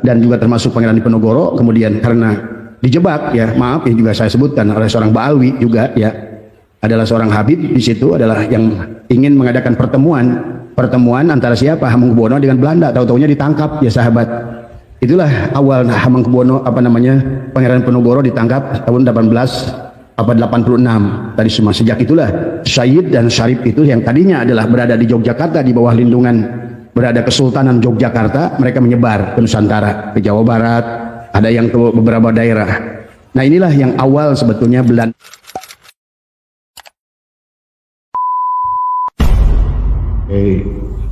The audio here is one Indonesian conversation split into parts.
dan juga termasuk Pangeran Diponegoro, kemudian karena dijebak ya, maaf ya juga saya sebutkan oleh seorang Ba'alwi juga ya, adalah seorang Habib di situ adalah yang ingin mengadakan pertemuan antara siapa, Hamengkubuwono dengan Belanda, tahu-taunya ditangkap ya sahabat. Itulah awal Hamengkubuwono Pangeran Diponegoro ditangkap tahun 1886 tadi semua. Sejak itulah Syed dan Syarif itu yang tadinya adalah berada di Yogyakarta di bawah lindungan berada Kesultanan Yogyakarta, mereka menyebar ke Nusantara, ke Jawa Barat, ada yang ke beberapa daerah. Nah inilah yang awal sebetulnya Belanda.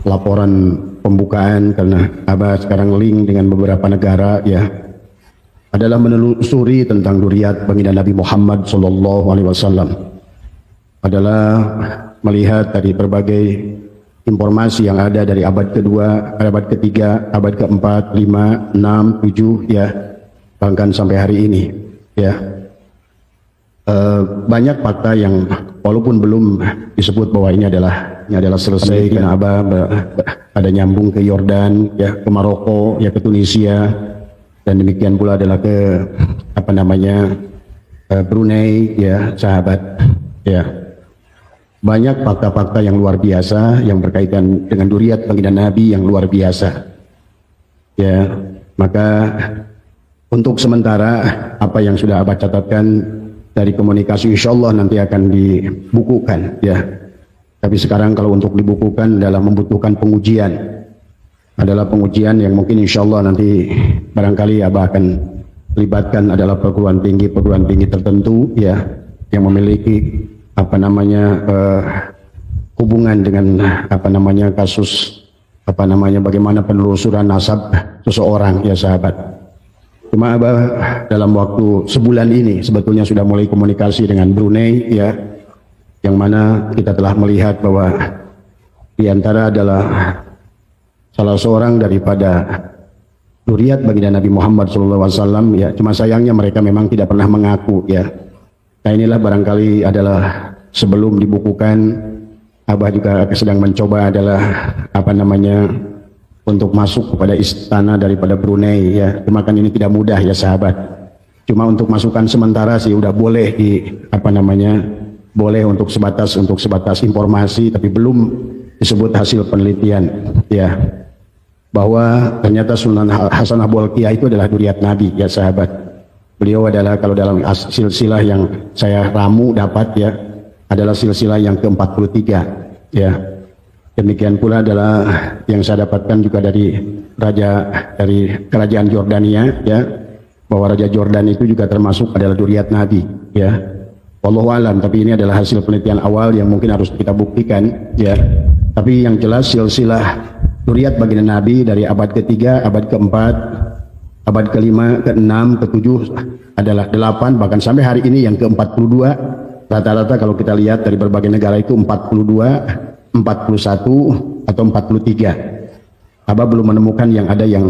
Laporan pembukaan karena Abah sekarang link dengan beberapa negara ya, adalah menelusuri tentang duriat baginda Nabi Muhammad SAW, adalah melihat dari berbagai informasi yang ada dari abad kedua, abad ketiga, abad keempat, 5, 6, 7 ya, bahkan sampai hari ini ya. Banyak fakta yang walaupun belum disebut bahwa ini adalah selesai karena Abah ada nyambung ke Yordan ya, ke Maroko ya, ke Tunisia, dan demikian pula adalah ke Brunei ya sahabat ya. Banyak fakta-fakta yang luar biasa yang berkaitan dengan duriat baginda Nabi yang luar biasa ya. Maka untuk sementara apa yang sudah Abah catatkan dari komunikasi insya Allah nanti akan dibukukan ya. Tapi sekarang kalau untuk dibukukan adalah membutuhkan pengujian, adalah pengujian yang mungkin insya Allah nanti barangkali Abah akan libatkan adalah perguruan tinggi tertentu ya, yang memiliki hubungan dengan kasus bagaimana penelusuran nasab seseorang ya sahabat. Cuma Abah dalam waktu sebulan ini sebetulnya sudah mulai komunikasi dengan Brunei ya, yang mana kita telah melihat bahwa di antara adalah salah seorang daripada duriat baginda Nabi Muhammad SAW ya. Cuma sayangnya mereka memang tidak pernah mengaku ya. Nah inilah barangkali adalah sebelum dibukukan, Abah juga sedang mencoba adalah untuk masuk kepada istana daripada Brunei ya. Cuma kan ini tidak mudah ya sahabat. Cuma untuk masukan sementara sih udah boleh boleh untuk sebatas informasi, tapi belum disebut hasil penelitian ya, bahwa ternyata Sunan Hasanah Bolkiah itu adalah duriat Nabi ya sahabat. Beliau adalah kalau dalam silsilah yang saya ramu dapat ya, adalah silsilah yang ke-43 ya. Demikian pula adalah yang saya dapatkan juga dari kerajaan Jordania ya, bahwa Raja Jordan itu juga termasuk adalah duriat Nabi ya. Wallahu alam, tapi ini adalah hasil penelitian awal yang mungkin harus kita buktikan ya. Tapi yang jelas silsilah duriat baginda Nabi dari abad ketiga, abad keempat, abad ke-5, ke-6, ke-7 adalah 8, bahkan sampai hari ini yang ke-42. Rata-rata kalau kita lihat dari berbagai negara itu 42, 41 atau 43. Abah belum menemukan yang ada yang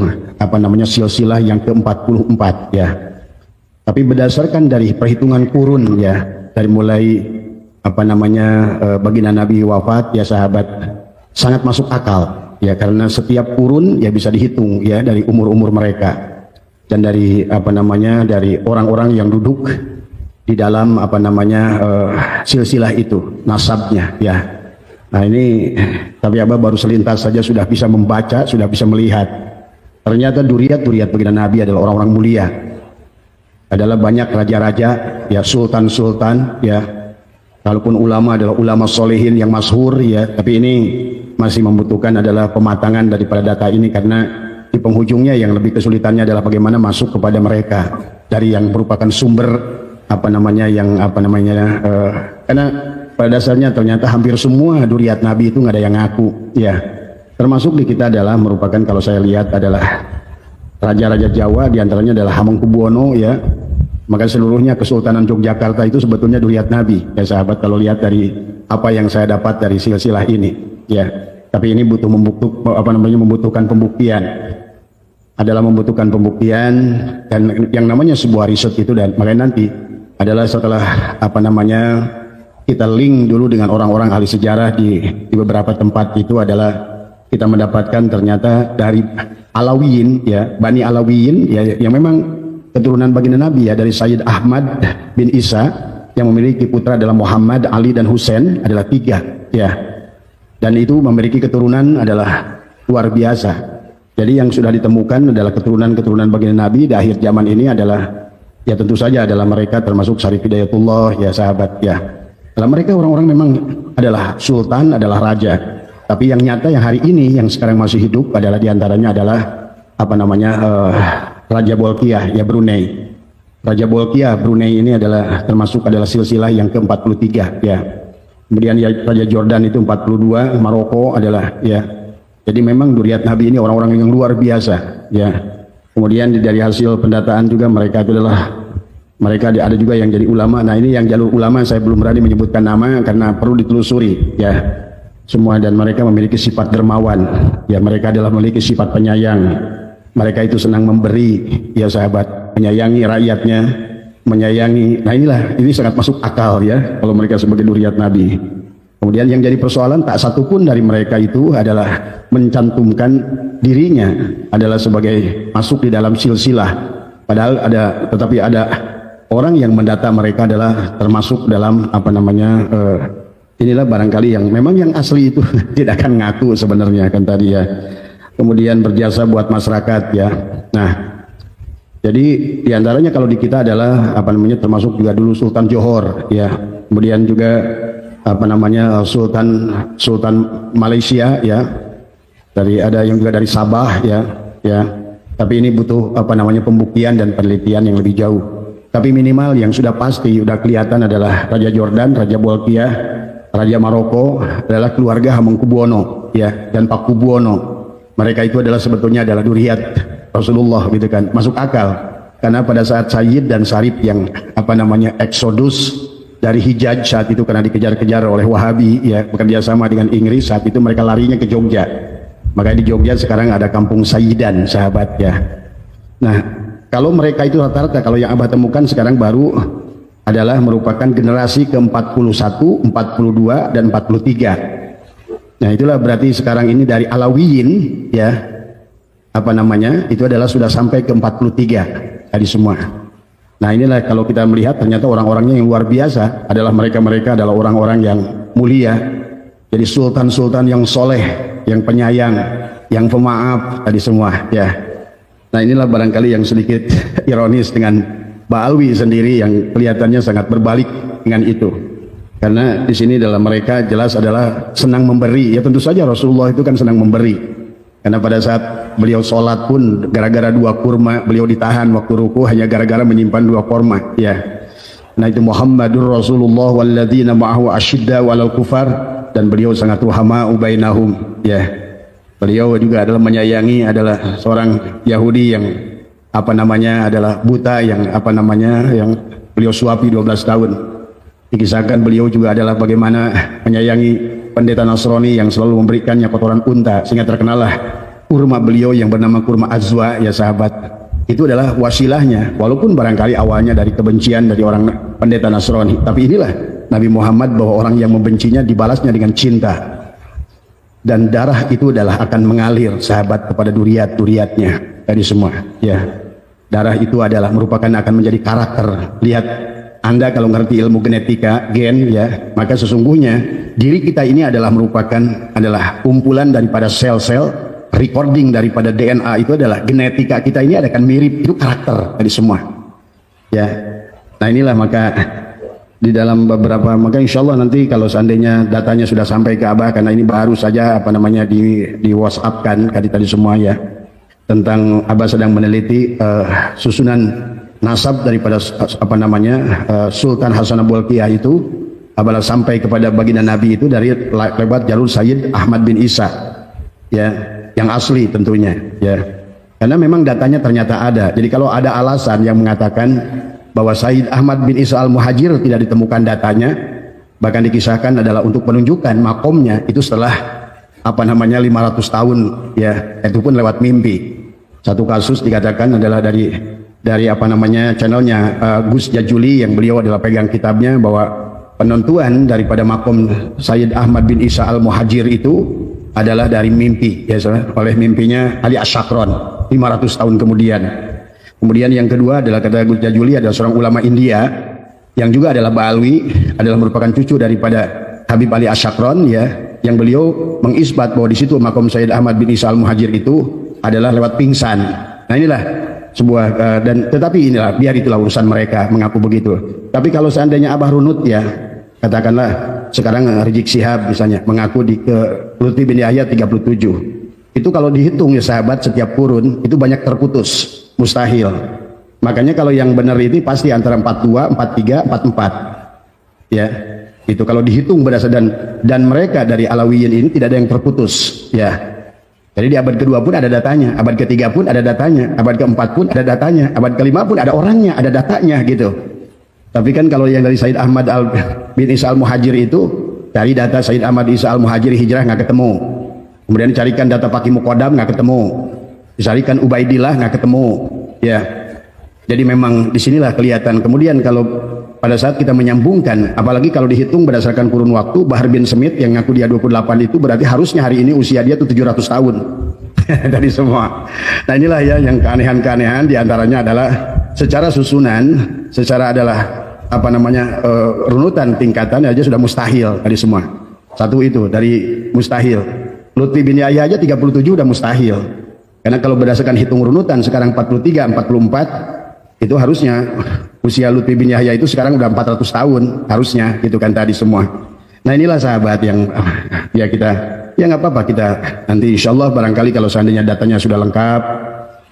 silsilah yang ke-44 ya. Tapi berdasarkan dari perhitungan kurun ya, dari mulai baginda Nabi wafat ya sahabat, sangat masuk akal ya, karena setiap kurun ya bisa dihitung ya dari umur-umur mereka dan dari dari orang-orang yang duduk di dalam silsilah itu nasabnya ya. Nah ini tapi Abah baru selintas saja sudah bisa membaca, sudah bisa melihat ternyata duriat baginda Nabi adalah orang-orang mulia, adalah banyak raja-raja ya, sultan-sultan ya. Kalaupun ulama adalah ulama solehin yang masyhur ya, tapi ini masih membutuhkan adalah pematangan daripada data ini, karena di penghujungnya yang lebih kesulitannya adalah bagaimana masuk kepada mereka dari yang merupakan sumber karena pada dasarnya ternyata hampir semua duriat Nabi itu nggak ada yang ngaku ya, termasuk di kita adalah merupakan, kalau saya lihat adalah raja-raja Jawa, diantaranya adalah Hamengkubuwono ya. Maka seluruhnya Kesultanan Yogyakarta itu sebetulnya duriat Nabi ya sahabat, kalau lihat dari apa yang saya dapat dari silsilah ini ya. Tapi ini membutuhkan pembuktian, adalah membutuhkan pembuktian, dan yang namanya sebuah riset itu, dan makanya nanti adalah setelah kita link dulu dengan orang-orang ahli sejarah di beberapa tempat itu, adalah kita mendapatkan ternyata dari Alawiyin ya, Bani Alawiyin ya, yang memang keturunan baginda Nabi ya, dari Sayyid Ahmad bin Isa yang memiliki putra adalah Muhammad, Ali dan Husain, adalah 3 ya. Dan itu memiliki keturunan adalah luar biasa. Jadi yang sudah ditemukan adalah keturunan-keturunan baginda Nabi di akhir zaman ini adalah ya tentu saja adalah mereka termasuk Syarif Hidayatullah ya sahabat ya. Dalam mereka orang-orang memang adalah sultan, adalah raja. Tapi yang nyata yang hari ini yang sekarang masih hidup adalah diantaranya adalah apa namanya Raja Bolkiah ya, Brunei. Raja Bolkiah Brunei ini adalah termasuk adalah silsilah yang ke-43 ya. Kemudian ya, Raja Jordan itu 42, Maroko adalah ya. Jadi memang dzurriyyat Nabi ini orang-orang yang luar biasa ya. Kemudian dari hasil pendataan juga mereka itu adalah ada juga yang jadi ulama. Nah ini yang jalur ulama saya belum berani menyebutkan nama karena perlu ditelusuri ya semua, dan mereka memiliki sifat dermawan ya, mereka adalah memiliki sifat penyayang, mereka itu senang memberi ya sahabat, menyayangi rakyatnya, menyayangi. Nah ini sangat masuk akal ya kalau mereka sebagai dzurriyyat Nabi. Kemudian yang jadi persoalan, tak satupun dari mereka itu adalah mencantumkan dirinya adalah sebagai masuk di dalam silsilah, padahal tetapi ada orang yang mendata mereka adalah termasuk dalam apa namanya inilah barangkali yang memang yang asli itu tidak akan ngaku sebenarnya kan tadi ya. Kemudian berjasa buat masyarakat ya. Nah, jadi diantaranya kalau di kita adalah apa namanya termasuk juga dulu Sultan Johor ya. Kemudian juga apa namanya Sultan Malaysia ya. Ada yang juga dari Sabah ya. Tapi ini butuh apa namanya pembuktian dan penelitian yang lebih jauh. Tapi minimal yang sudah pasti sudah kelihatan adalah Raja Jordan, Raja Bolkiah, Raja Maroko adalah keluarga Hamengkubuwono ya, dan Pakubuwono. Mereka itu adalah sebetulnya adalah dzurriyyat Rasulullah gitu kan. Masuk akal karena pada saat Sayyid dan Syarif yang apa namanya eksodus dari Hijaz saat itu karena dikejar-kejar oleh Wahabi ya, bekerja sama dengan Inggris, saat itu mereka larinya ke Jogja. Makanya di Jogja sekarang ada kampung Sayyidan sahabat ya. Nah, kalau mereka itu rata-rata kalau yang Abah temukan sekarang baru adalah merupakan generasi ke-41, 42 dan 43. Nah, itulah berarti sekarang ini dari Alawiyin ya. Apa namanya? Itu adalah sudah sampai ke-43 tadi semua. Nah, inilah kalau kita melihat ternyata orang-orangnya yang luar biasa adalah mereka adalah orang-orang yang mulia. Jadi sultan-sultan yang soleh, yang penyayang, yang pemaaf tadi semua ya. Nah, inilah barangkali yang sedikit ironis dengan Ba'alwi sendiri yang kelihatannya sangat berbalik dengan itu. Karena di sini dalam mereka jelas adalah senang memberi. Ya tentu saja Rasulullah itu kan senang memberi. Karena pada saat beliau sholat pun gara-gara 2 kurma beliau ditahan waktu ruku hanya gara-gara menyimpan 2 kurma ya. Nah itu Muhammadur Rasulullah walladzina ma'ahu asyidda walal kufar, dan beliau sangat ruhama'u bainahum ya. Beliau juga adalah menyayangi adalah seorang Yahudi yang apa namanya adalah buta yang apa namanya yang beliau suapi 12 tahun. Dikisahkan beliau juga adalah bagaimana menyayangi pendeta Nasrani yang selalu memberikannya kotoran unta sehingga terkenallah kurma beliau yang bernama kurma azwa ya sahabat. Itu adalah wasilahnya, walaupun barangkali awalnya dari kebencian dari orang pendeta Nasrani, tapi inilah Nabi Muhammad bahwa orang yang membencinya dibalasnya dengan cinta, dan darah itu adalah akan mengalir sahabat kepada dzurriyyatnya tadi semua ya. Darah itu adalah merupakan akan menjadi karakter. Lihat, Anda kalau ngerti ilmu genetika gen ya, maka sesungguhnya diri kita ini adalah adalah kumpulan daripada sel-sel, recording daripada DNA itu adalah genetika kita ini akan mirip, itu karakter tadi semua ya. Nah inilah maka di dalam beberapa, maka insya Allah nanti kalau seandainya datanya sudah sampai ke Abah, karena ini baru saja apa namanya di WhatsApp kan tadi semua ya, tentang Abah sedang meneliti susunan nasab daripada apa namanya Sultan Hasan Bolkiah itu Abah sampai kepada baginda Nabi itu dari lewat jalur Sayyid Ahmad bin Isa ya, yang asli tentunya ya, karena memang datanya ternyata ada. Jadi kalau ada alasan yang mengatakan bahwa Sayyid Ahmad bin Isa al-Muhajir tidak ditemukan datanya, bahkan dikisahkan adalah untuk menunjukkan makomnya itu setelah apa namanya 500 tahun ya, itu pun lewat mimpi. Satu kasus dikatakan adalah dari apa namanya channelnya Gus Jajuli yang beliau adalah pegang kitabnya, bahwa penentuan daripada makom Sayyid Ahmad bin Isa al-Muhajir itu adalah dari mimpi ya, oleh mimpinya Ali Asyakron 500 tahun kemudian. Kemudian yang kedua adalah kata Gus Jazuli adalah seorang ulama India yang juga adalah Ba'alwi, adalah merupakan cucu daripada Habib Ali Asyakron ya, yang beliau mengisbat bahwa di situ makam Sayyid Ahmad bin Isa Al-Muhajir itu adalah lewat pingsan. Nah inilah sebuah dan tetapi inilah biar itulah urusan mereka mengaku begitu. Tapi kalau seandainya Abah Runut ya, katakanlah sekarang Rizik Syihab misalnya mengaku di ke Lutfi bin Yahya 37. Itu kalau dihitung ya sahabat setiap kurun itu banyak terputus, mustahil. Makanya kalau yang benar ini pasti antara 42, 43, 44. Ya. Itu kalau dihitung berdasarkan dan mereka dari Alawiyin ini tidak ada yang terputus, ya. Jadi di abad kedua pun ada datanya, abad ketiga pun ada datanya, abad keempat pun ada datanya, abad kelima pun ada orangnya, ada datanya gitu. Tapi kan kalau yang dari Sayyid Ahmad bin Isa Al-Muhajir itu dari data Sayyid Ahmad Isa Al-Muhajir hijrah nggak ketemu. Kemudian dicarikan data Paki Muqaddam nggak ketemu, dicarikan Ubaidillah nggak ketemu, ya. Jadi memang disinilah kelihatan. Kemudian kalau pada saat kita menyambungkan, apalagi kalau dihitung berdasarkan kurun waktu, Bahar bin Smith yang ngaku dia 28 itu berarti harusnya hari ini usia dia tuh 700 tahun dari semua. Nah inilah ya yang keanehan-keanehan diantaranya adalah secara susunan, secara adalah apa namanya runutan tingkatan aja sudah mustahil dari semua. Satu itu dari mustahil. Lutfi bin Yahya aja 37 udah mustahil. Karena kalau berdasarkan hitung runutan sekarang 43, 44 itu harusnya usia Lutfi bin Yahya itu sekarang udah 400 tahun harusnya gitu kan tadi semua. Nah inilah sahabat yang ya kita ya nggak apa-apa kita nanti insya Allah barangkali kalau seandainya datanya sudah lengkap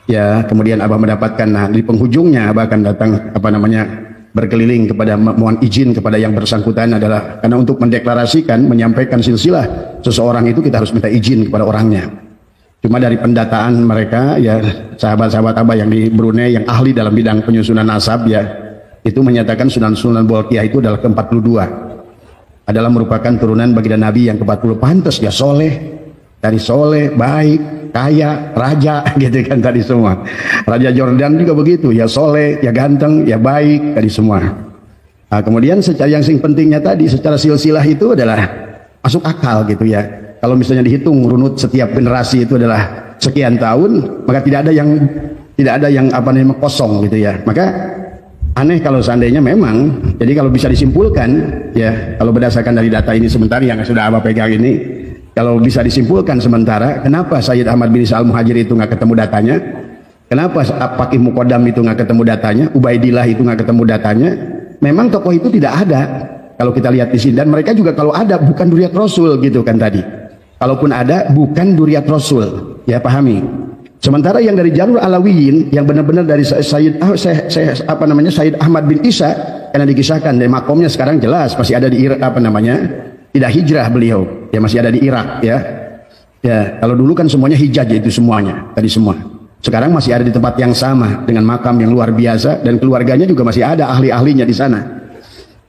ya kemudian Abah mendapatkan nah di penghujungnya Abah akan datang apa namanya berkeliling kepada mohon izin kepada yang bersangkutan adalah karena untuk mendeklarasikan menyampaikan silsilah seseorang itu kita harus minta izin kepada orangnya. Cuma dari pendataan mereka ya sahabat-sahabat Abah yang di Brunei yang ahli dalam bidang penyusunan nasab ya itu menyatakan Sunan Bolkiah itu adalah ke-42 adalah merupakan turunan baginda Nabi yang ke-40 pantas dia soleh dari soleh baik kaya raja gitu kan tadi semua. Raja Jordan juga begitu ya soleh ya ganteng ya baik tadi semua. Nah, kemudian secara yang pentingnya tadi secara silsilah itu adalah masuk akal gitu ya. Kalau misalnya dihitung runut setiap generasi itu adalah sekian tahun, maka tidak ada yang apa namanya kosong gitu ya. Maka aneh kalau seandainya memang, jadi kalau bisa disimpulkan ya, kalau berdasarkan dari data ini sebentar yang sudah Abah pegang ini, kalau bisa disimpulkan sementara, kenapa Sayyid Ahmad bin Isa Al-Muhajir itu nggak ketemu datanya? Kenapa Paki Muqaddam itu nggak ketemu datanya? Ubaidillah itu nggak ketemu datanya? Memang tokoh itu tidak ada. Kalau kita lihat di sini dan mereka juga kalau ada bukan duriat Rasul gitu kan tadi. Kalaupun ada bukan duriat Rasul, ya pahami. Sementara yang dari jalur Alawiyin yang benar-benar dari Sayyid Ahmad bin Isa karena dikisahkan dari makomnya sekarang jelas masih ada di apa namanya tidak hijrah beliau ya masih ada di Irak ya. Ya kalau dulu kan semuanya hijaz itu semuanya tadi semua. Sekarang masih ada di tempat yang sama dengan makam yang luar biasa dan keluarganya juga masih ada ahli-ahlinya di sana.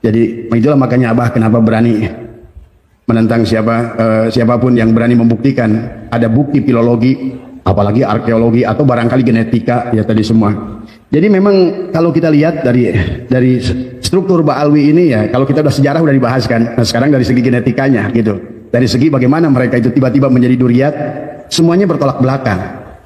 Jadi itulah makanya Abah kenapa berani menentang siapapun yang berani membuktikan ada bukti filologi apalagi arkeologi atau barangkali genetika ya tadi semua. Jadi memang kalau kita lihat dari struktur Ba'alwi ini ya kalau kita udah sejarah udah dibahaskan. Nah sekarang dari segi genetikanya gitu. Dari segi bagaimana mereka itu tiba-tiba menjadi duriat semuanya bertolak belakang.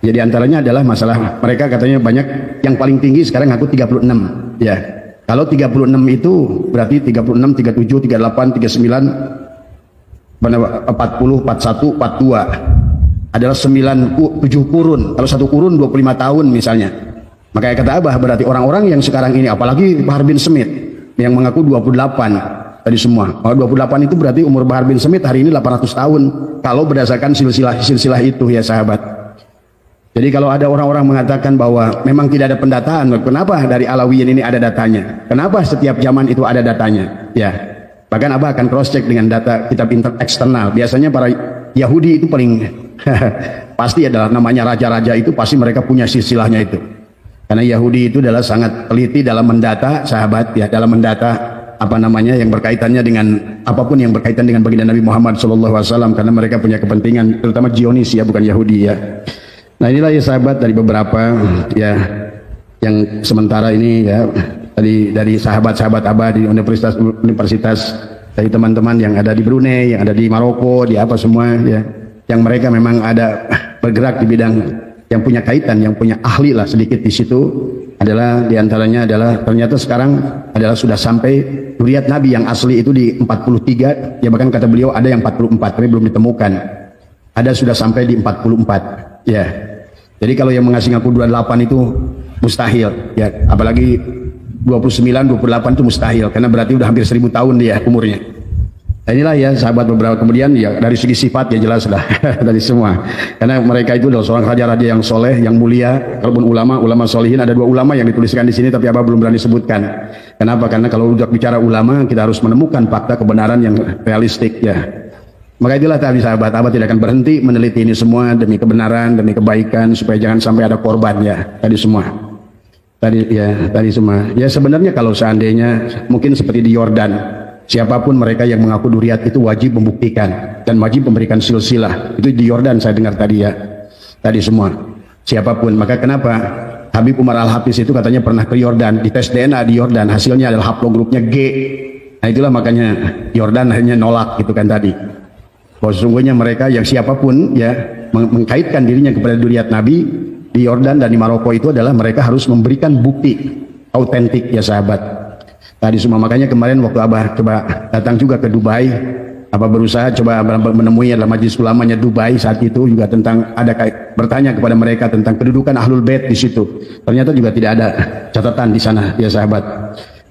Jadi antaranya adalah masalah mereka katanya banyak yang paling tinggi sekarang ngaku 36 ya. Kalau 36 itu berarti 36, 37, 38, 39 40, 41, 42 adalah 7 kurun. Kalau satu kurun 25 tahun misalnya. Makanya kata Abah berarti orang-orang yang sekarang ini apalagi Bahar bin Smith yang mengaku 28 tadi semua. Kalau 28 itu berarti umur Bahar bin Smith hari ini 800 tahun kalau berdasarkan silsilah itu ya sahabat. Jadi kalau ada orang-orang mengatakan bahwa memang tidak ada pendataan, kenapa dari Alawiyin ini ada datanya? Kenapa setiap zaman itu ada datanya? Ya. Bahkan Abah akan cross check dengan data kitab eksternal. Biasanya para Yahudi itu paling pasti adalah namanya raja-raja itu pasti mereka punya silsilahnya itu. Karena Yahudi itu adalah sangat teliti dalam mendata sahabat ya, dalam mendata apa namanya yang berkaitannya dengan apapun yang berkaitan dengan baginda Nabi Muhammad SAW karena mereka punya kepentingan terutama Zionis ya bukan Yahudi ya. Nah inilah ya sahabat dari beberapa ya yang sementara ini ya tadi dari sahabat-sahabat Abah di universitas dari teman-teman yang ada di Brunei, yang ada di Maroko, di apa semua ya, yang mereka memang ada bergerak di bidang yang punya kaitan, yang punya ahli lah sedikit di situ adalah diantaranya adalah ternyata sekarang adalah sudah sampai zuriat Nabi yang asli itu di 43, ya bahkan kata beliau ada yang 44 tapi belum ditemukan. Ada sudah sampai di 44 ya. Jadi kalau yang mengaku 28 itu mustahil ya, apalagi 29, 28 itu mustahil karena berarti udah hampir 1000 tahun dia umurnya. Nah, inilah ya sahabat beberapa, kemudian ya dari segi sifat ya jelas lah dari semua, karena mereka itu adalah seorang raja-raja yang soleh, yang mulia. Kalaupun ulama solihin, ada 2 ulama yang dituliskan di sini tapi Abah belum berani sebutkan. Kenapa? Karena kalau udah bicara ulama kita harus menemukan fakta kebenaran yang realistik ya. Maka itulah tadi sahabat, Abah tidak akan berhenti meneliti ini semua demi kebenaran, demi kebaikan, supaya jangan sampai ada korban ya tadi semua. Tadi semua. Ya sebenarnya kalau seandainya mungkin seperti di Yordan, siapapun mereka yang mengaku duriat itu wajib membuktikan dan wajib memberikan silsilah. Itu di Yordan saya dengar tadi ya. Tadi semua. Siapapun. Maka kenapa Habib Umar Al-Hafiz itu katanya pernah ke Yordan, dites DNA di Yordan, hasilnya adalah haplogrupnya G. Nah itulah makanya Yordan hanya nolak gitu kan tadi. Bahwa sesungguhnya mereka yang siapapun ya mengkaitkan dirinya kepada duriat Nabi di Yordan dan di Maroko itu adalah mereka harus memberikan bukti autentik ya sahabat. Tadi semua, makanya kemarin waktu Abah coba datang juga ke Dubai, Abah berusaha coba menemui adalah majelis ulamanya Dubai saat itu juga tentang bertanya kepada mereka tentang kedudukan Ahlul Bait di situ. Ternyata juga tidak ada catatan di sana ya sahabat.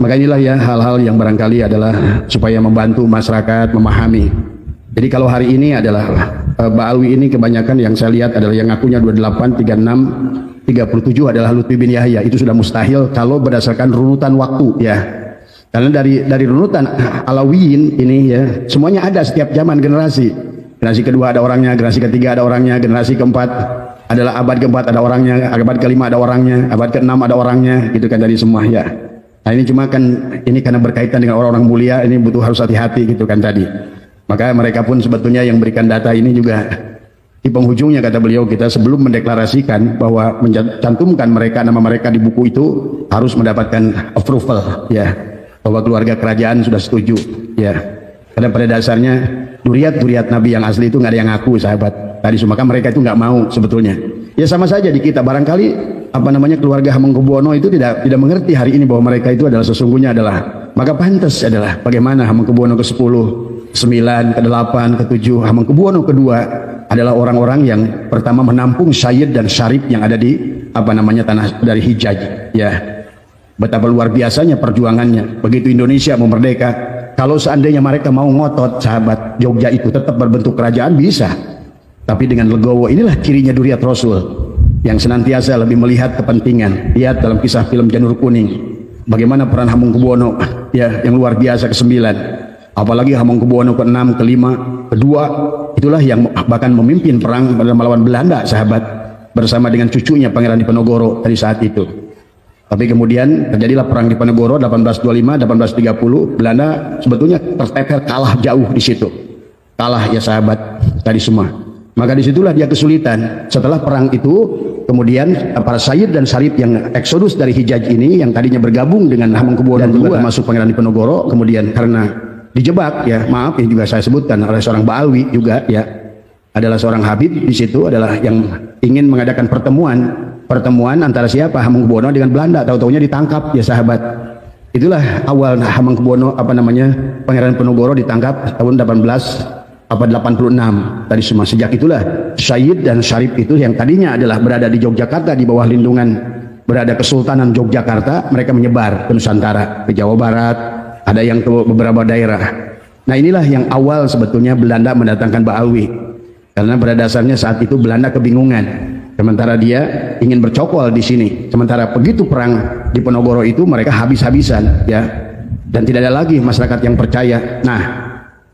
Maka inilah ya hal-hal yang barangkali adalah supaya membantu masyarakat memahami. Jadi kalau hari ini adalah Ba'alwi ini kebanyakan yang saya lihat adalah yang ngakunya 28, 36, 37 adalah Lutfi bin Yahya. Itu sudah mustahil kalau berdasarkan runutan waktu ya. Karena dari runutan Alawiyin ini ya semuanya ada setiap zaman generasi. Generasi kedua ada orangnya, generasi ketiga ada orangnya, generasi keempat adalah abad keempat ada orangnya, abad kelima ada orangnya, abad keenam ada orangnya, gitu kan dari semua ya. Nah ini cuma kan ini karena berkaitan dengan orang-orang mulia, ini butuh harus hati-hati gitu kan tadi. Maka mereka pun sebetulnya yang berikan data ini juga di penghujungnya kata beliau, kita sebelum mendeklarasikan bahwa mencantumkan mereka nama mereka di buku itu harus mendapatkan approval ya, bahwa keluarga kerajaan sudah setuju ya. Karena pada dasarnya duriat Nabi yang asli itu nggak ada yang ngaku sahabat. Tadi maka mereka itu nggak mau sebetulnya. Ya sama saja di kita, barangkali keluarga Hamengkubuwono itu tidak mengerti hari ini bahwa mereka itu adalah sesungguhnya adalah, maka pantas adalah bagaimana Hamengkubuwono ke-10, ke-9, ke-8, ke-7, Hamengkubuwono kedua adalah orang-orang yang pertama menampung Syed dan Syarif yang ada di tanah dari Hijaz ya. Betapa luar biasanya perjuangannya. Begitu Indonesia mau merdeka, kalau seandainya mereka mau ngotot sahabat, Jogja itu tetap berbentuk kerajaan bisa. Tapi dengan legowo, inilah cirinya duriat Rasul yang senantiasa lebih melihat kepentingan. Lihat dalam kisah film Janur Kuning bagaimana peran Hamengkubuwono ya yang luar biasa ke-9. Apalagi Hamengkubuwono ke-6, ke-5, ke-2 itulah yang bahkan memimpin perang melawan Belanda sahabat bersama dengan cucunya Pangeran Diponegoro dari saat itu. Tapi kemudian terjadilah perang Diponegoro 1825, 1830. Belanda sebetulnya terteper kalah jauh di situ. Kalah ya sahabat tadi semua. Maka disitulah dia kesulitan. Setelah perang itu kemudian para Syed dan Syarif yang eksodus dari Hijaz ini yang tadinya bergabung dengan Hamengkubuwono dan juga termasuk Pangeran Diponegoro, kemudian karena dijebak ya, maaf ya juga saya sebutkan oleh seorang Ba'alwi juga ya, adalah seorang Habib di situ adalah yang ingin mengadakan pertemuan antara siapa Hamengkubuwono dengan Belanda, tahu-taunya ditangkap ya sahabat. Itulah awal Hamengkubuwono Pangeran Diponegoro ditangkap tahun 86 tadi semua. Sejak itulah Syed dan Syarif itu yang tadinya adalah berada di Yogyakarta di bawah lindungan berada Kesultanan Yogyakarta, mereka menyebar ke Nusantara, ke Jawa Barat, ada yang ke beberapa daerah. Nah inilah yang awal sebetulnya Belanda mendatangkan Ba'alwi, karena pada dasarnya saat itu Belanda kebingungan, sementara dia ingin bercokol di sini, sementara begitu perang di Diponegoro itu mereka habis-habisan ya, dan tidak ada lagi masyarakat yang percaya. Nah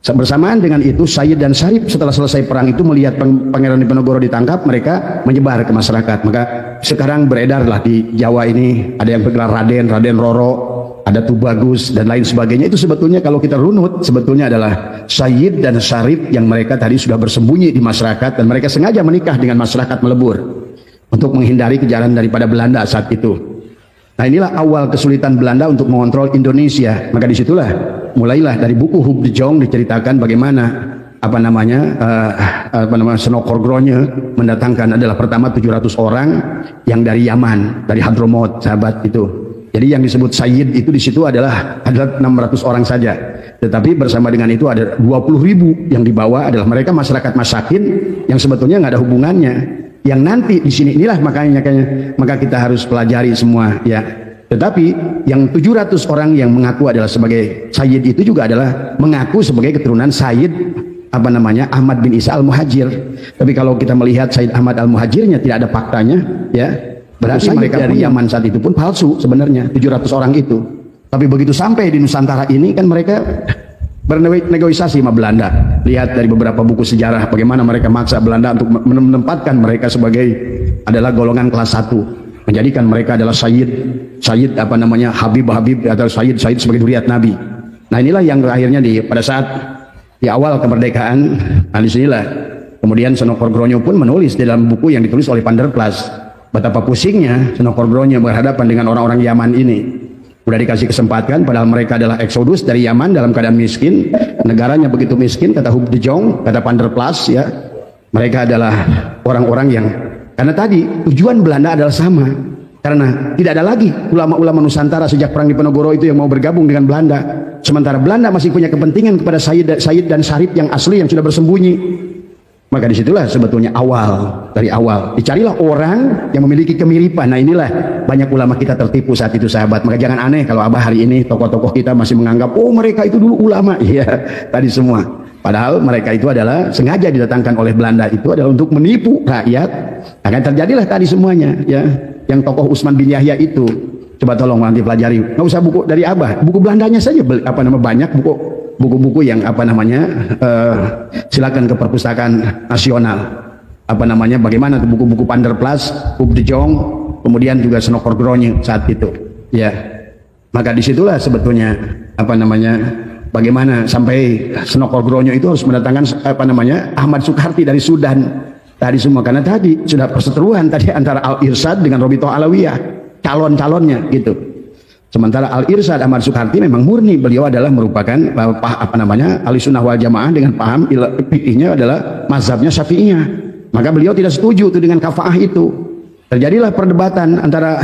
bersamaan dengan itu Syed dan Syarif setelah selesai perang itu melihat Pangeran Diponegoro ditangkap, mereka menyebar ke masyarakat. Maka sekarang beredarlah di Jawa ini ada yang bergelar Raden Roro, ada Tubagus dan lain sebagainya. Itu sebetulnya kalau kita runut sebetulnya adalah Syed dan Syarif yang mereka tadi sudah bersembunyi di masyarakat dan mereka sengaja menikah dengan masyarakat melebur untuk menghindari kejaran daripada Belanda saat itu. Nah inilah awal kesulitan Belanda untuk mengontrol Indonesia. Maka disitulah mulailah dari buku Hub de Jong diceritakan bagaimana Senokorgronya mendatangkan adalah pertama 700 orang yang dari Yaman, dari Hadramut, sahabat itu. Jadi yang disebut Sayyid itu di situ adalah 600 orang saja. Tetapi bersama dengan itu ada 20.000 yang dibawa adalah mereka masyarakat masakin yang sebetulnya nggak ada hubungannya. Yang nanti di sini inilah maka kita harus pelajari semua ya. Tetapi yang 700 orang yang mengaku adalah sebagai Sayyid itu juga adalah mengaku sebagai keturunan Sayyid Ahmad bin Isa al-Muhajir. Tapi kalau kita melihat Sayyid Ahmad al-Muhajirnya tidak ada faktanya ya. Berarti mereka dari Yaman saat itu pun palsu sebenarnya 700 orang itu. Tapi begitu sampai di Nusantara ini kan mereka bernegosiasi sama Belanda. Lihat dari beberapa buku sejarah bagaimana mereka maksa Belanda untuk menempatkan mereka sebagai adalah golongan kelas 1, menjadikan mereka adalah Sayyid Habib atau Sayyid sebagai duriat Nabi. Nah inilah yang akhirnya pada saat di awal kemerdekaan, nah disinilah kemudian Senokorgronya pun menulis di dalam buku yang ditulis oleh Van der Plas betapa pusingnya Senokorgronya berhadapan dengan orang-orang Yaman ini. Udah dikasih kesempatan padahal mereka adalah eksodus dari Yaman dalam keadaan miskin, negaranya begitu miskin, kata Huub de Jong, kata Van der Plas ya, mereka adalah orang-orang yang karena tadi tujuan Belanda adalah sama, karena tidak ada lagi ulama-ulama Nusantara sejak perang Diponegoro itu yang mau bergabung dengan Belanda, sementara Belanda masih punya kepentingan kepada Sayyid dan Syarif yang asli yang sudah bersembunyi. Maka disitulah sebetulnya dari awal dicarilah orang yang memiliki kemiripan. Nah inilah banyak ulama kita tertipu saat itu sahabat. Maka jangan aneh kalau Abah hari ini tokoh-tokoh kita masih menganggap oh mereka itu dulu ulama. Iya tadi semua. Padahal mereka itu adalah sengaja didatangkan oleh Belanda itu adalah untuk menipu rakyat. Akan terjadilah tadi semuanya ya. Yang tokoh Utsman bin Yahya itu coba tolong nanti pelajari. Nggak usah buku dari Abah, buku Belandanya saja banyak buku-buku yang silakan ke perpustakaan nasional bagaimana tuh buku-buku Van der Plas, Huub de Jong, kemudian juga Senokorgronya saat itu ya. Maka disitulah sebetulnya bagaimana sampai Senokorgronya itu harus mendatangkan Ahmad Sukarti dari Sudan tadi semua, karena tadi sudah perseteruan tadi antara Al-Irsyad dengan Robitoh Alawiyah calon-calonnya gitu. Sementara Al-Irsyad Ahmad Sukarti memang murni, beliau adalah merupakan ahli sunnah wal jamaah dengan paham fikihnya adalah mazhabnya Syafi'iyah. Maka beliau tidak setuju dengan kafaah itu. Terjadilah perdebatan antara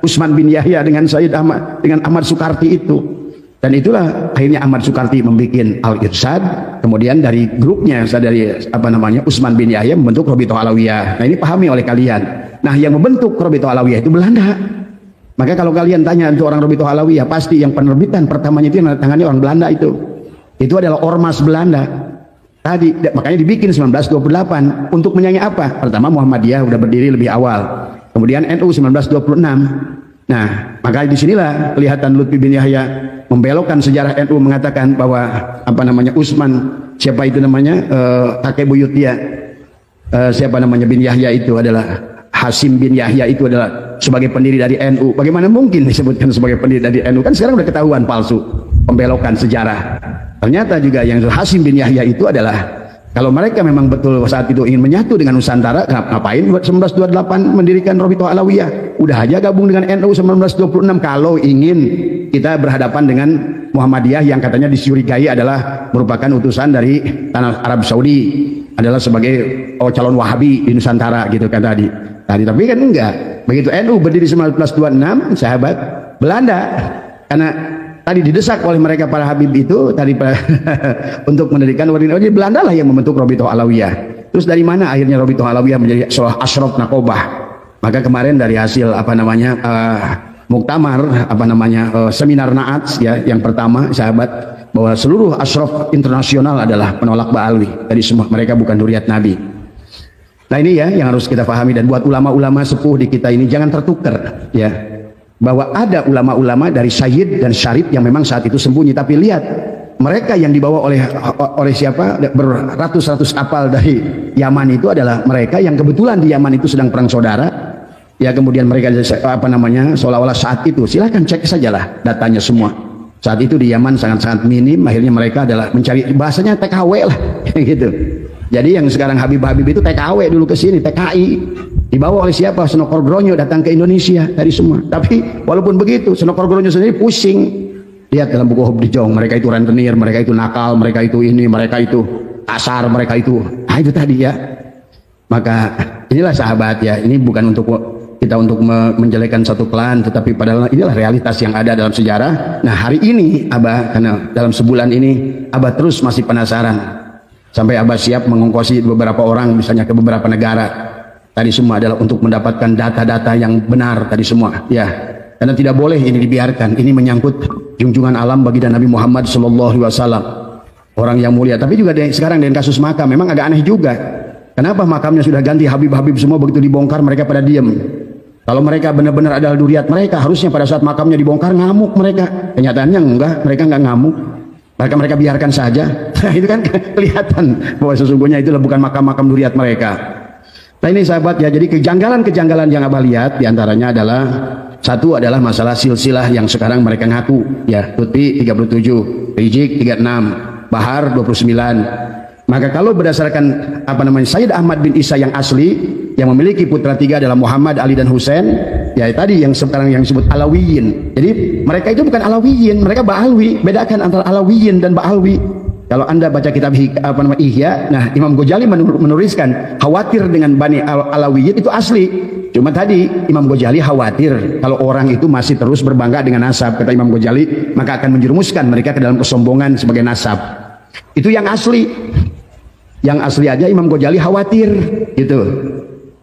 Utsman bin Yahya dengan Ahmad Sukarti itu. Dan itulah akhirnya Ahmad Sukarti membuat Al-Irsyad, kemudian dari grupnya dari Utsman bin Yahya membentuk Robitoh Alawiyah. Nah ini pahami oleh kalian. Nah yang membentuk Robitoh Alawiyah itu Belanda. Maka kalau kalian tanya untuk orang Robitoh Alawiyah, pasti yang penerbitan pertamanya itu yang tangannya orang Belanda itu adalah ormas Belanda. Tadi makanya dibikin 1928 untuk menyanyi apa? Pertama Muhammadiyah udah berdiri lebih awal, kemudian NU 1926. Nah maka disinilah kelihatan Lutfi bin Yahya membelokkan sejarah NU, mengatakan bahwa Utsman kakek buyut dia bin Yahya itu adalah Hasim bin Yahya itu adalah sebagai pendiri dari NU. Bagaimana mungkin disebutkan sebagai pendiri dari NU? Kan sekarang udah ketahuan palsu, pembelokan sejarah. Ternyata juga yang Hasim bin Yahya itu adalah, kalau mereka memang betul saat itu ingin menyatu dengan Nusantara, ngapain 1928 mendirikan Robitoh Alawiyah? Udah aja gabung dengan NU 1926 kalau ingin kita berhadapan dengan Muhammadiyah yang katanya disurigai adalah merupakan utusan dari tanah Arab Saudi, adalah sebagai calon Wahabi di Nusantara gitu kan tadi. Tapi kan enggak. Begitu NU berdiri 1926, sahabat Belanda, karena tadi didesak oleh mereka para Habib itu tadi untuk mendirikan Jadi Belanda lah yang membentuk Robitoh Alawiyah. Terus dari mana akhirnya Robitoh Alawiyah menjadi sebuah Ashraf Naqobah? Maka kemarin dari hasil muktamar seminar Naats ya yang pertama sahabat, bahwa seluruh Ashraf internasional adalah penolak Ba'alwi. Tadi semua mereka bukan duriat Nabi. Nah ini ya yang harus kita pahami, dan buat ulama-ulama sepuh di kita ini jangan tertukar ya, bahwa ada ulama-ulama dari Sayyid dan Syarif yang memang saat itu sembunyi, tapi lihat mereka yang dibawa oleh siapa beratus-ratus kapal dari Yaman itu adalah mereka yang kebetulan di Yaman itu sedang perang saudara ya, kemudian mereka seolah-olah saat itu silahkan cek sajalah datanya semua. Saat itu di Yaman sangat-sangat minim, akhirnya mereka adalah mencari bahasanya TKW lah gitu. Jadi yang sekarang Habib-Habib itu TKW dulu ke sini, TKI. Dibawa oleh siapa? Senokorgronya datang ke Indonesia dari semua. Tapi walaupun begitu, Senokorgronya sendiri pusing. Lihat dalam buku Huub de Jong, mereka itu rentenir, mereka itu nakal, mereka itu ini, mereka itu kasar mereka itu. Nah itu tadi ya. Maka inilah sahabat ya, ini bukan untuk kita untuk menjelekkan satu klan, tetapi padahal inilah realitas yang ada dalam sejarah. Nah hari ini Abah, karena dalam sebulan ini Abah terus masih penasaran, sampai Abah siap mengongkosi beberapa orang misalnya ke beberapa negara. Tadi semua adalah untuk mendapatkan data-data yang benar tadi semua ya. Karena tidak boleh ini dibiarkan, ini menyangkut junjungan alam baginda Nabi Muhammad SAW, orang yang mulia. Tapi juga sekarang dengan kasus makam memang agak aneh juga. Kenapa makamnya sudah ganti Habib-Habib semua, begitu dibongkar mereka pada diam. Kalau mereka benar-benar adalah duriat mereka, harusnya pada saat makamnya dibongkar ngamuk mereka. Kenyataannya enggak, mereka enggak ngamuk. Mereka biarkan saja. Itu kan kelihatan bahwa sesungguhnya itulah bukan makam-makam duriat mereka. Nah ini sahabat ya, jadi kejanggalan-kejanggalan yang Abah lihat diantaranya adalah satu adalah masalah silsilah yang sekarang mereka ngaku ya, Lutfi 37, Rizik 36, Bahar 29. Maka kalau berdasarkan Sayyid Ahmad bin Isa yang asli, yang memiliki putra 3 adalah Muhammad, Ali dan Husain, ya tadi yang sekarang yang disebut Alawiyin. Jadi mereka itu bukan Alawiyin, mereka Ba'alwi. Bedakan antara Alawiyin dan Ba'alwi. Kalau Anda baca kitab Ihya, nah Imam Ghazali menuliskan khawatir dengan Bani Alawiyin itu asli. Cuma tadi Imam Ghazali khawatir kalau orang itu masih terus berbangga dengan nasab, kata Imam Ghazali, maka akan menjerumuskan mereka ke dalam kesombongan sebagai nasab. Itu yang asli. Yang asli aja Imam Ghazali khawatir gitu.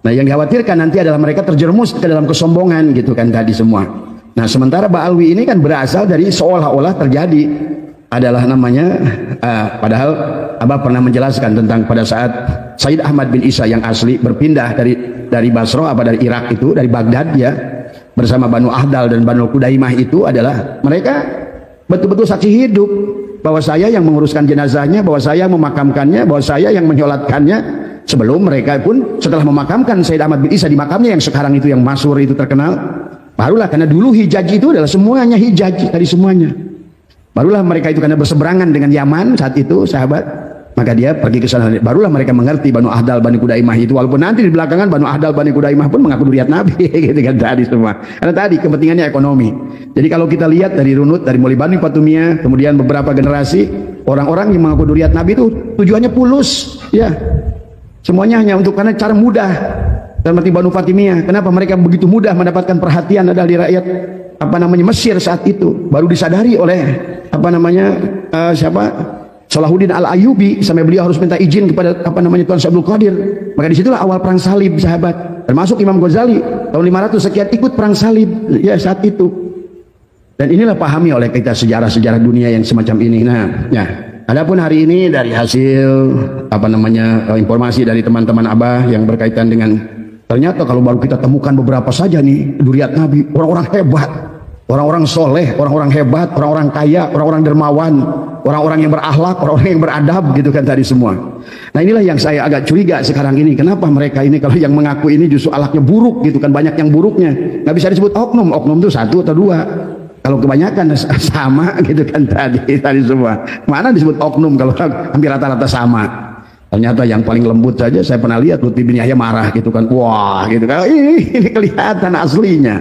Nah yang dikhawatirkan nanti adalah mereka terjerumus ke dalam kesombongan gitu kan tadi semua. Nah sementara Ba'alwi ini kan berasal dari seolah-olah terjadi adalah namanya padahal Abah pernah menjelaskan tentang pada saat Sayyid Ahmad bin Isa yang asli berpindah dari Basra dari Irak itu, dari Baghdad ya, bersama Banu Ahdal dan Banu Kudaimah itu adalah mereka betul-betul saksi hidup bahwa saya yang menguruskan jenazahnya, bahwa saya yang memakamkannya, bahwa saya yang menyolatkannya. Sebelum mereka pun setelah memakamkan Sayyid Ahmad bin Isa di makamnya yang sekarang itu yang masyhur itu terkenal, barulah karena dulu Hijaz itu adalah semuanya Hijaz tadi semuanya. Barulah mereka itu karena berseberangan dengan Yaman saat itu sahabat, maka dia pergi ke sana. Barulah mereka mengerti Banu Ahdal, Bani Kudaimah itu, walaupun nanti di belakangan Banu Ahdal, Bani Kudaimah pun mengaku duriat Nabi gitu kan tadi semua. Karena tadi kepentingannya ekonomi. Jadi kalau kita lihat dari runut, dari mulai Bani Fatimiyah, kemudian beberapa generasi orang-orang yang mengaku duriat Nabi itu tujuannya pulus, ya. Semuanya hanya untuk karena cara mudah. Dan seperti Banu Fatimiyah, kenapa mereka begitu mudah mendapatkan perhatian adalah di rakyat Mesir saat itu, baru disadari oleh Salahuddin Al-Ayyubi sampai beliau harus minta izin kepada Tuan Abdul Qadir. Maka disitulah awal perang salib sahabat, termasuk Imam Ghazali tahun 500 sekian ikut perang salib ya saat itu. Dan inilah pahami oleh kita sejarah-sejarah dunia yang semacam ini. Nah ya, adapun hari ini dari hasil informasi dari teman-teman Abah yang berkaitan dengan, ternyata kalau baru kita temukan beberapa saja nih duriat Nabi, orang-orang hebat, orang-orang soleh, orang-orang hebat, orang-orang kaya, orang-orang dermawan, orang-orang yang berakhlak, orang-orang yang beradab gitu kan tadi semua. Nah inilah yang saya agak curiga sekarang ini, kenapa mereka ini kalau yang mengaku ini justru akhlaknya buruk gitu kan, banyak yang buruknya. Nggak bisa disebut oknum, oknum itu 1 atau 2. Kalau kebanyakan sama gitu kan tadi semua. Mana disebut oknum kalau hampir rata-rata sama. Ternyata yang paling lembut saja saya pernah lihat Lutfi bin Yahya marah gitu kan, wah gitu kan, ini kelihatan aslinya.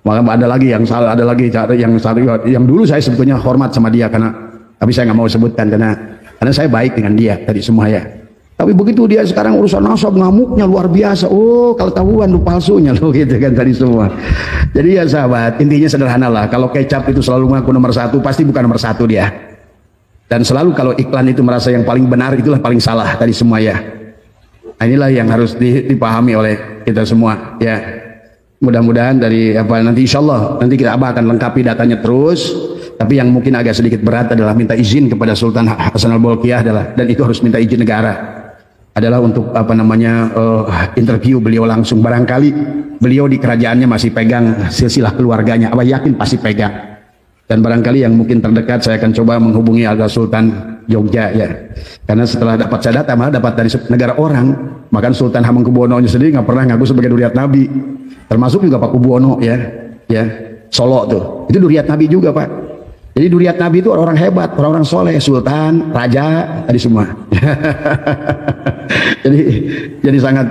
Maka ada lagi yang salah, ada lagi yang dulu saya sebetulnya hormat sama dia tapi saya nggak mau sebutkan karena saya baik dengan dia tadi semua ya. Tapi begitu dia sekarang urusan nasab ngamuknya luar biasa. Oh kalau tahuan lu palsunya lu gitu kan tadi semua. Jadi ya sahabat, intinya sederhana lah. Kalau kecap itu selalu mengaku nomor 1, pasti bukan nomor 1 dia. Dan selalu kalau iklan itu merasa yang paling benar, itulah paling salah tadi semua ya. Nah, inilah yang harus dipahami oleh kita semua ya. Mudah-mudahan dari nanti insyaallah nanti kita akan lengkapi datanya terus. Tapi yang mungkin agak sedikit berat adalah minta izin kepada Sultan Hasan Al-Bolkiah dan itu harus minta izin negara. Adalah untuk interview beliau langsung, barangkali beliau di kerajaannya masih pegang silsilah keluarganya, Abah yakin pasti pegang. Dan barangkali yang mungkin terdekat saya akan coba menghubungi Aga Sultan Jogja ya, karena setelah dapat saya data malah dapat dari negara orang. Bahkan Sultan Hamengkubuwono sendiri nggak pernah ngaku sebagai duriat Nabi, termasuk juga Pak Kubuwono ya Solo tuh, itu duriat Nabi juga Pak. Jadi duriat Nabi itu orang-orang hebat, orang-orang soleh, sultan, raja, tadi semua. jadi sangat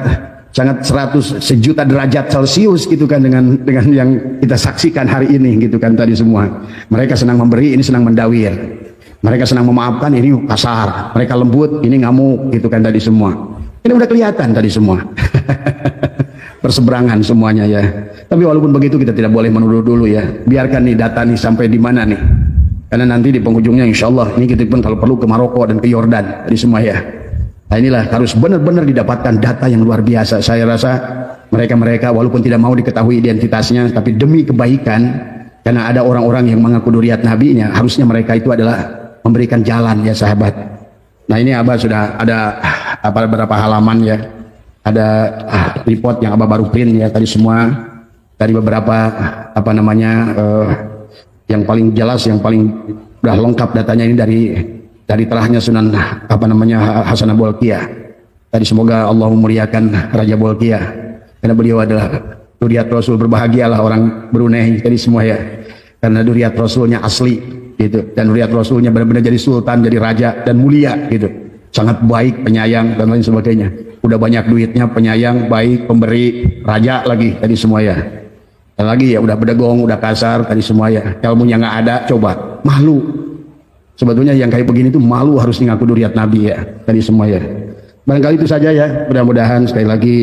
100 sejuta derajat Celcius gitu kan dengan yang kita saksikan hari ini gitu kan tadi semua. Mereka senang memberi, ini senang mendawir. Mereka senang memaafkan, ini kasar. Mereka lembut, ini ngamuk, gitu kan tadi semua. Ini udah kelihatan tadi semua. Perseberangan semuanya ya. Tapi walaupun begitu kita tidak boleh menuduh dulu ya. Biarkan nih data nih sampai di mana nih. Karena nanti di penghujungnya insya Allah ini kita pun kalau perlu ke Maroko dan ke Yordan tadi semua ya. Nah inilah harus benar-benar didapatkan data yang luar biasa. Saya rasa mereka-mereka walaupun tidak mau diketahui identitasnya, tapi demi kebaikan, karena ada orang-orang yang mengaku duriat nabinya, harusnya mereka itu adalah memberikan jalan ya sahabat. Nah ini Abah sudah ada beberapa halaman ya. Ada report yang Abah baru print ya tadi semua dari beberapa yang paling jelas, yang paling udah lengkap datanya ini dari terahnya Sunan Hasan Bolkiah. Tadi semoga Allah memuliakan Raja Bolkiah karena beliau adalah duriat Rasul. Berbahagialah orang Brunei tadi semua ya, karena duriat Rasulnya asli gitu, dan duriat Rasulnya benar-benar jadi sultan, jadi raja dan mulia gitu, sangat baik, penyayang dan lain sebagainya. Udah banyak duitnya, penyayang, baik, pemberi, raja lagi tadi semua ya. Dan lagi ya udah bedegong, udah kasar tadi semua ya. Ilmunya nggak ada, coba malu. Sebetulnya yang kayak begini tuh malu harus ngaku duriat Nabi ya tadi semua ya. Barangkali itu saja ya. Mudah-mudahan sekali lagi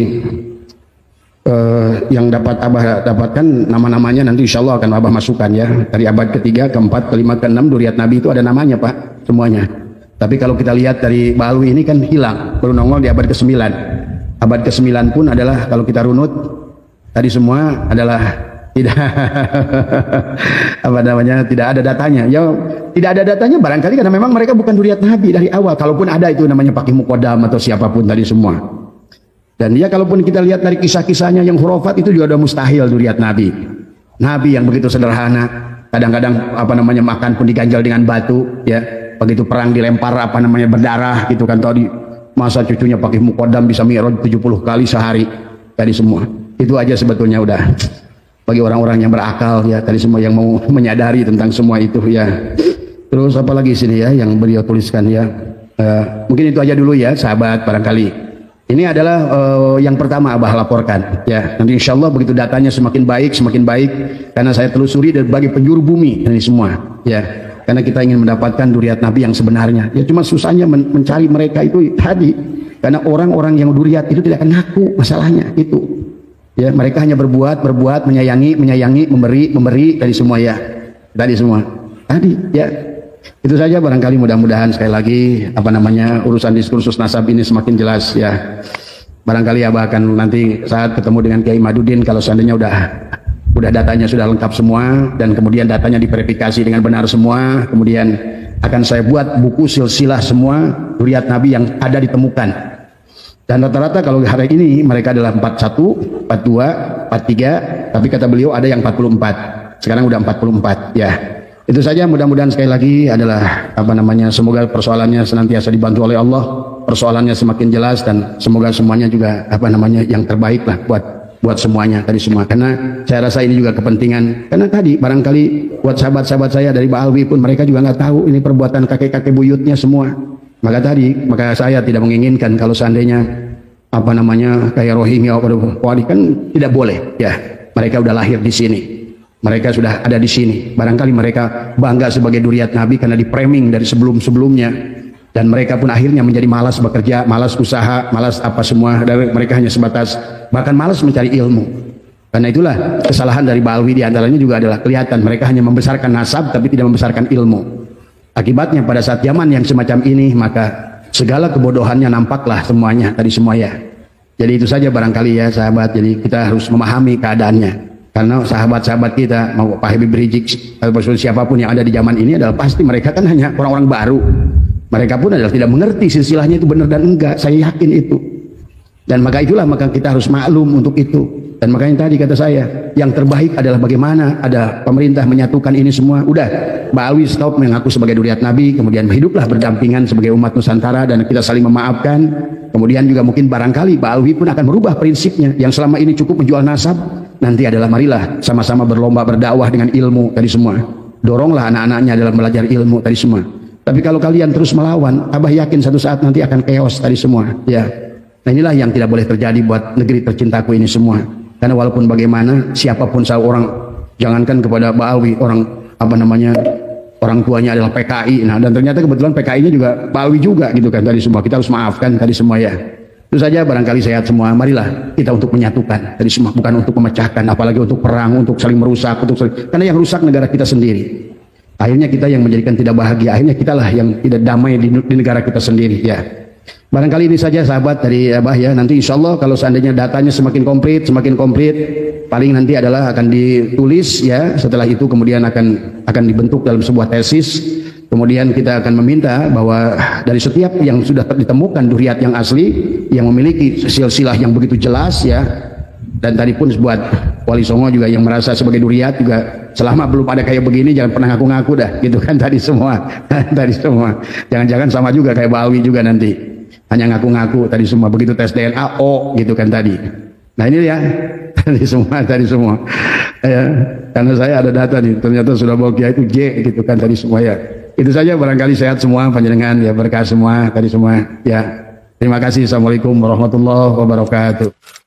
yang dapat Abah dapatkan nama-namanya nanti insya Allah akan Abah masukkan ya. Dari abad ketiga, keempat, kelima, keenam duriat Nabi itu ada namanya Pak semuanya. Tapi kalau kita lihat dari Ba'alwi ini kan hilang, baru nongol di abad ke-9. Abad ke-9 pun adalah kalau kita runut tadi semua adalah tidak tidak ada datanya. Ya tidak ada datanya barangkali karena memang mereka bukan duriat Nabi dari awal. Kalaupun ada itu namanya Pakih Muqaddam atau siapapun tadi semua. Dan dia kalaupun kita lihat dari kisah-kisahnya yang khurafat itu juga udah mustahil duriat Nabi. Nabi yang begitu sederhana, kadang-kadang makan pun diganjal dengan batu ya. Begitu perang dilempar berdarah gitu kan tadi. Masa cucunya Pakih Muqaddam bisa mi'raj 70 kali sehari tadi semua. Itu aja sebetulnya udah bagi orang-orang yang berakal ya tadi semua, yang mau menyadari tentang semua itu ya. Terus apa lagi sini ya yang beliau tuliskan ya. Mungkin itu aja dulu ya sahabat barangkali. Ini adalah yang pertama Abah laporkan ya. Nanti insya Allah begitu datanya semakin baik karena saya telusuri dari berbagai penjuru bumi ini semua ya. Karena kita ingin mendapatkan duriat Nabi yang sebenarnya. Ya cuma susahnya mencari mereka itu tadi. Karena orang-orang yang duriat itu tidak akan ngaku masalahnya itu. Ya mereka hanya berbuat, menyayangi, memberi tadi semua ya. Tadi semua. Tadi ya. Itu saja barangkali mudah-mudahan sekali lagi urusan diskursus nasab ini semakin jelas ya. Barangkali Abah akan nanti saat ketemu dengan Kiai Madudin kalau seandainya udah datanya sudah lengkap semua dan kemudian datanya diverifikasi dengan benar semua, kemudian akan saya buat buku silsilah semua duriat Nabi yang ada ditemukan. Dan rata-rata kalau hari ini mereka adalah 41, 42, 43, tapi kata beliau ada yang 44. Sekarang udah 44 ya. Itu saja, mudah-mudahan sekali lagi adalah semoga persoalannya senantiasa dibantu oleh Allah, persoalannya semakin jelas dan semoga semuanya juga yang terbaik lah buat semuanya tadi semua. Karena saya rasa ini juga kepentingan, karena tadi barangkali buat sahabat-sahabat saya dari Ba'alwi pun mereka juga nggak tahu ini perbuatan kakek-kakek buyutnya semua. Maka saya tidak menginginkan kalau seandainya kayak Rohingya Wadi kan tidak boleh ya. Mereka udah lahir di sini, mereka sudah ada di sini. Barangkali mereka bangga sebagai duriat Nabi karena di-framing dari sebelum-sebelumnya, dan mereka pun akhirnya menjadi malas bekerja, malas usaha, malas semua. Dan mereka hanya sebatas bahkan malas mencari ilmu. Karena itulah kesalahan dari Ba'alwi diantaranya juga adalah kelihatan mereka hanya membesarkan nasab tapi tidak membesarkan ilmu. Akibatnya pada saat zaman yang semacam ini maka segala kebodohannya nampaklah semuanya tadi semua ya. Jadi itu saja barangkali ya sahabat. Jadi kita harus memahami keadaannya. Karena sahabat-sahabat kita mau Pak Habib Rizik atau siapapun yang ada di zaman ini adalah pasti mereka kan hanya orang-orang baru. Mereka pun adalah tidak mengerti silsilahnya itu benar dan enggak. Saya yakin itu. Dan maka kita harus maklum untuk itu. Dan makanya tadi kata saya, yang terbaik adalah bagaimana ada pemerintah menyatukan ini semua. Udah, Ba'alwi stop mengaku sebagai duriat Nabi, kemudian hiduplah berdampingan sebagai umat Nusantara dan kita saling memaafkan. Kemudian juga mungkin barangkali Ba'alwi pun akan merubah prinsipnya yang selama ini cukup menjual nasab. Nanti adalah marilah sama-sama berlomba berdakwah dengan ilmu tadi semua. Doronglah anak-anaknya dalam belajar ilmu tadi semua. Tapi kalau kalian terus melawan, Abah yakin satu saat nanti akan chaos tadi semua. Ya. Nah inilah yang tidak boleh terjadi buat negeri tercintaku ini semua. Karena walaupun bagaimana siapapun seorang, jangankan kepada Ba'alwi, orang orang tuanya adalah PKI. Nah, dan ternyata kebetulan PKI-nya juga Balawi juga gitu kan tadi semua. Kita harus maafkan tadi semua ya. Itu saja, barangkali sehat semua. Marilah kita untuk menyatukan tadi semua, bukan untuk memecahkan, apalagi untuk perang, untuk saling merusak, karena yang rusak negara kita sendiri. Akhirnya kita yang menjadikan tidak bahagia, akhirnya kitalah yang tidak damai di negara kita sendiri ya. Barangkali ini saja sahabat dari Abah ya. Nanti insya Allah kalau seandainya datanya semakin komplit, paling nanti adalah akan ditulis ya. Setelah itu kemudian akan dibentuk dalam sebuah tesis. Kemudian kita akan meminta bahwa dari setiap yang sudah ditemukan duriat yang asli, yang memiliki silsilah yang begitu jelas ya. Dan tadi pun buat Wali Songo juga yang merasa sebagai duriat juga, selama belum ada kayak begini jangan pernah ngaku-ngaku dah gitu kan tadi semua. Tadi semua. Jangan-jangan sama juga kayak Balawi juga nanti. Hanya ngaku-ngaku tadi semua, begitu tes DNA O gitu kan tadi. Nah ini ya tadi semua ya, karena saya ada data nih, ternyata sudah bawa Kiai itu J gitu kan tadi semua ya. Itu saja, barangkali sehat semua panjenengan ya, berkah semua tadi semua ya. Terima kasih. Assalamualaikum warahmatullahi wabarakatuh.